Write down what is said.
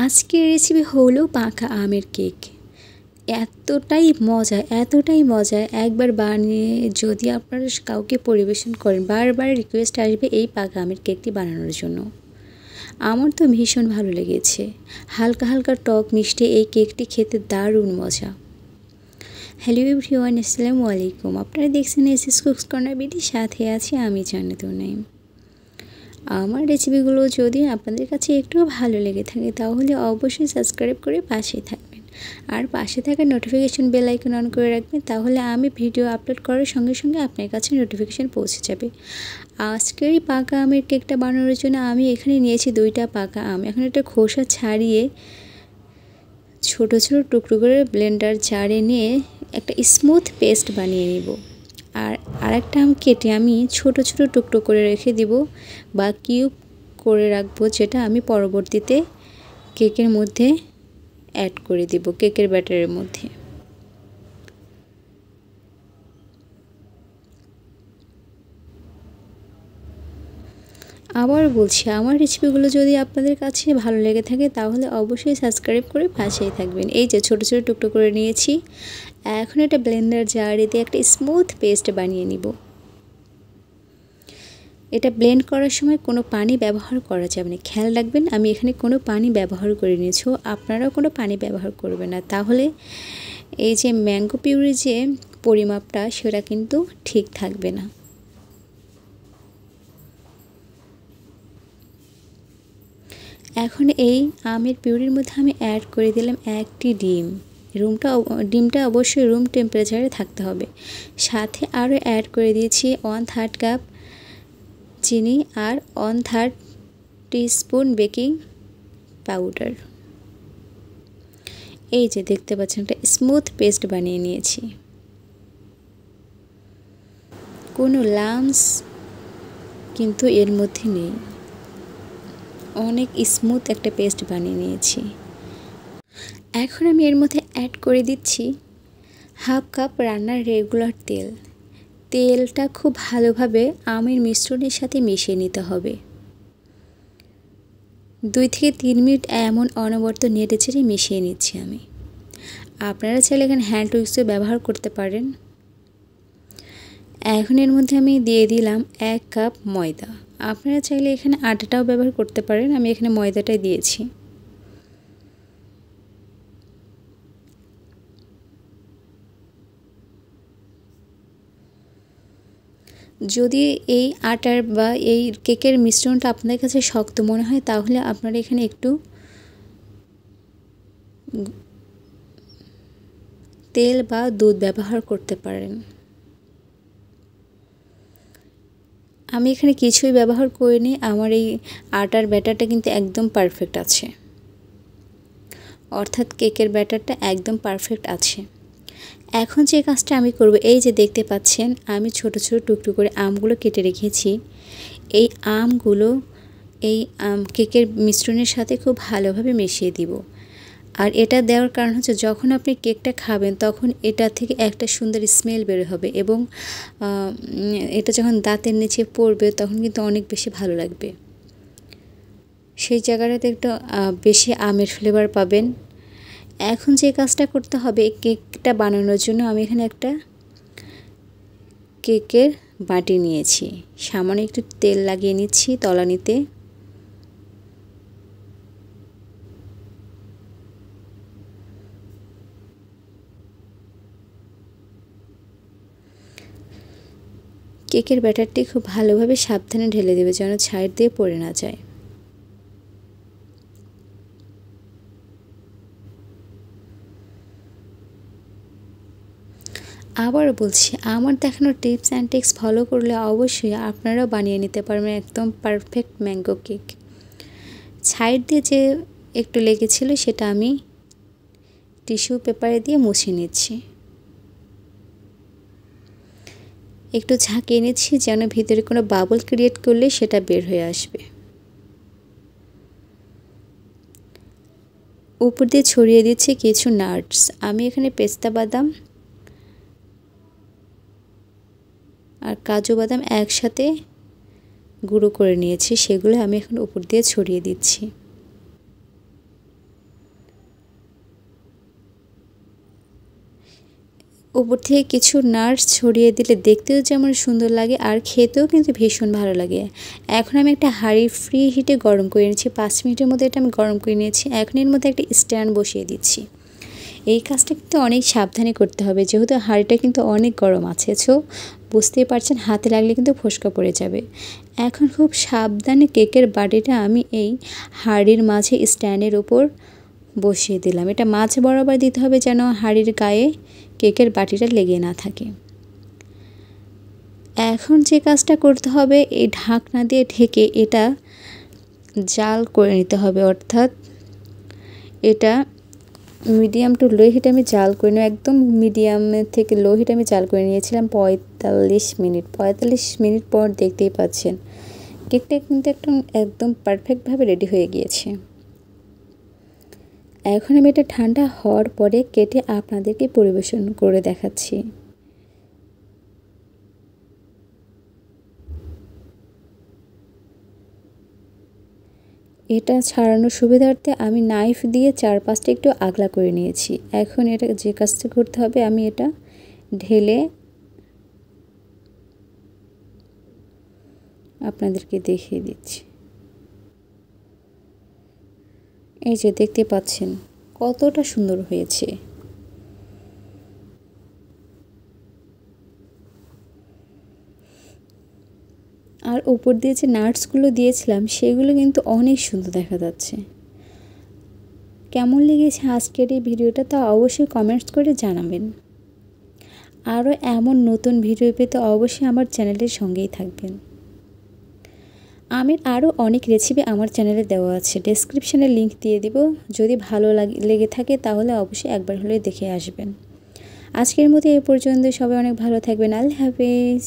আজকের রেসিপি হলো পাকা আমের কেক। এতটাই মজা একবার বানিয়ে যদি আপনারা কাউকে পরিবেশন করেন বারবার রিকোয়েস্ট আসবে এই পাকা আমের কেকটি বানানোর জন্য। আমার তো ভীষণ ভালো লেগেছে। হালকা হালকা টক মিষ্টি এই কেকটি খেতে দারুণ মজা। হ্যালো এভরিওয়ান, আসসালামু আলাইকুম। আপনারা দেখছেন এসএস কুকস কর্নার বিডি, সাথে আছি আমি জান্নাতুন নাইম। আমার রেসিপিগুলো যদি আপনাদের কাছে একটু ভালো লেগে থাকে তাহলে অবশ্যই সাবস্ক্রাইব করে পাশেই থাকবেন, আর পাশে থাকা নোটিফিকেশন বেল আইকন অন করে রাখবেন, তাহলে আমি ভিডিও আপলোড করার সঙ্গে সঙ্গে আপনার কাছে নোটিফিকেশন পৌঁছে যাবে। আজকের এই পাকা আমের কেকটা বানানোর জন্য আমি এখানে নিয়েছি 2টা পাকা আম। এখন একটা খোসা ছাড়িয়ে ছোট ছোট টুকরো করে ব্লেন্ডার জারে নিয়ে একটা স্মুথ পেস্ট বানিয়ে নিব। আর আরেকটা আম কেটে আমি ছোট ছোট টুকরো করে রেখে দিব বা কিউব করে রাখবো, যেটা আমি পরবর্তীতে কেকের মধ্যে অ্যাড করে দিব, কেকের ব্যাটারের মধ্যে। আবার বলছি, আমার রেসিপিগুলো যদি আপনাদের কাছে ভালো লেগে থাকে তাহলে অবশ্যই সাবস্ক্রাইব করে পাশেই থাকবেন। এই যে ছোট ছোট টুকরো করে নিয়েছি, এখন এটা ব্লেন্ডার জারে দিয়ে একটা স্মুথ পেস্ট বানিয়ে নিব। এটা ব্লেন্ড করার সময় কোনো পানি ব্যবহার করা যাবে না, খেয়াল রাখবেন। আমি এখানে কোনো পানি ব্যবহার করে নিয়েছি, আপনারাও কোনো পানি ব্যবহার করবেন না, তাহলে এই যে ম্যাঙ্গো পিউরি যে পরিমাপটা সেটা কিন্তু ঠিক থাকবে না। এখন এই আমের পিউরির মধ্যে আমি অ্যাড করে দিলাম একটি ডিম। ডিমটা অবশ্যই রুম টেম্পারেচারে থাকতে হবে। সাথে আরও অ্যাড করে দিয়েছি 1/3 কাপ চিনি আর 1/3 টিস্পুন বেকিং পাউডার। এই যে দেখতে পাচ্ছেন একটা স্মুথ পেস্ট বানিয়ে নিয়েছি, কোনো লামস কিন্তু এর মধ্যে নেই, অনেক স্মুথ একটা পেস্ট বানিয়ে নিয়েছি। এখন আমি এর মধ্যে অ্যাড করে দিচ্ছি 1/2 কাপ রান্নার রেগুলার তেল। তেলটা খুব ভালোভাবে আমের মিশ্রণের সাথে মিশিয়ে নিতে হবে। 2 থেকে 3 মিনিট এমন অনবরত নেড়েচেড়ে মিশিয়ে নিচ্ছি আমি। আপনারা চাইলে এখানে হ্যান্ড উইক্সও ব্যবহার করতে পারেন। এখন এর মধ্যে আমি দিয়ে দিলাম 1 কাপ ময়দা। আপনারা চাইলে এখানে আটাটাও ব্যবহার করতে পারেন, আমি এখানে ময়দাটাই দিয়েছি। যদি এই আটার বা এই কেকের মিশ্রণটা আপনাদের কাছে শক্ত মনে হয় তাহলে আপনারা এখানে একটু তেল বা দুধ ব্যবহার করতে পারেন। আমি এখানে কিছুই ব্যবহার করিনি, আমার এই আটার ব্যাটারটা কিন্তু একদম পারফেক্ট আছে, অর্থাৎ কেকের ব্যাটারটা একদম পারফেক্ট আছে। এখন যে কাজটা আমি করব, এই যে দেখতে পাচ্ছেন আমি ছোট ছোট টুকরো করে আমগুলো কেটে রেখেছি। এই আমগুলো এই কেকের মিশ্রণের সাথে খুব ভালোভাবে মিশিয়ে দিব। আর এটা দেওয়ার কারণ হচ্ছে যখন আপনি কেকটা খাবেন তখন এটা থেকে একটা সুন্দর স্মেল বের হবে, এবং এটা যখন দাঁতের নিচে পড়বে তখন কিন্তু অনেক বেশি ভালো লাগবে। সেই জায়গাটাতে একটু বেশি আমের ফ্লেভার পাবেন। এখন যে কাজটা করতে হবে, কেকটা বানানোর জন্য আমি এখানে একটা কেকের বাটি নিয়েছি, সামান্য একটু তেল লাগিয়ে নিচ্ছি তলানিতে। কেকের ব্যাটারটি খুব ভালোভাবে সাবধানে ঢেলে দেবে যেন সাইড দিয়ে পড়ে না যায়। আবারও বলছি, আমার দেখানো টিপস অ্যান্ড ট্রিক্স ফলো করলে অবশ্যই আপনারাও বানিয়ে নিতে পারবেন একদম পারফেক্ট ম্যাঙ্গো কেক। সাইড দিয়ে যে একটু লেগেছিল সেটা আমি টিস্যু পেপারে দিয়ে মুছে নিচ্ছি, একটু ঝাঁকিয়ে নিচ্ছি যেন ভিতরে কোনো বাবল ক্রিয়েট করলে সেটা বের হয়ে আসবে। উপর দিয়ে ছড়িয়ে দিচ্ছি কিছু নাটস। আমি এখানে পেস্তা বাদাম আর কাজু বাদাম একসাথে গুঁড়ো করে নিয়েছি, সেগুলো আমি এখন উপর দিয়ে ছড়িয়ে দিচ্ছি। উপর থেকে কিছু নাটস ছড়িয়ে দিলে দেখতেও যেমন সুন্দর লাগে আর খেতেও কিন্তু ভীষণ ভালো লাগে। এখন আমি একটা হাঁড়ি ফ্রি হিটে গরম করে নিয়েছি, 5 মিনিটের মধ্যে এটা আমি গরম করে নিয়েছি। এখন এর মধ্যে একটা স্ট্যান্ড বসিয়ে দিচ্ছি। এই কাজটা কিন্তু অনেক সাবধানে করতে হবে, যেহেতু হাঁড়িটা কিন্তু অনেক গরম আছে। সো বুঝতেই পারছেন, হাতে লাগলে কিন্তু ফোসকা পড়ে যাবে। এখন খুব সাবধানে কেকের বাটিটা আমি এই হাঁড়ির মাঝে স্ট্যান্ডের উপর বসিয়ে দিলাম। এটা মাঝ বরাবর দিতে হবে যেন হাঁড়ির গায়ে কেকের বাটিটা লেগে না থাকে। এখন যে কাজটা করতে হবে, এই ঢাকনা দিয়ে ঢেকে এটা জাল করে নিতে হবে, অর্থাৎ এটা মিডিয়াম টু লো হিটে আমি জাল করে নিই। একদম মিডিয়াম থেকে লো হিটে আমি জাল করে নিয়েছিলাম 45 মিনিট। 45 মিনিট পর দেখতেই পাচ্ছেন কেকটা কিন্তু একদম পারফেক্টভাবে রেডি হয়ে গিয়েছে। এখন আমি এটা ঠান্ডা হওয়ার পরে কেটে আপনাদেরকে পরিবেশন করে দেখাচ্ছি। এটা ছাড়ানোর সুবিধার্থে আমি নাইফ দিয়ে চারপাশটা একটু আগলা করে নিয়েছি। এখন এটা যে কাজটা করতে হবে, আমি এটা ঢেলে আপনাদেরকে দেখিয়ে দিচ্ছি। এই যে দেখতে পাচ্ছেন কতটা সুন্দর হয়েছে। আর উপর দিয়ে যে নাটসগুলো দিয়েছিলাম সেগুলো কিন্তু অনেক সুন্দর দেখা যাচ্ছে। কেমন লেগেছে আজকের এই ভিডিওটা তা অবশ্যই কমেন্টস করে জানাবেন। আরও এমন নতুন ভিডিও পেতে অবশ্যই আমার চ্যানেলের সঙ্গেই থাকবেন। আমের আরও অনেক রেসিপি আমার চ্যানেলে দেওয়া আছে, ডেসক্রিপশানে লিংক দিয়ে দিব। যদি ভালো লেগে থাকে তাহলে অবশ্যই একবার হলে দেখে আসবেন। আজকের মতো এ পর্যন্ত, সবাই অনেক ভালো থাকবেন। আল্লাহ হাফেজ।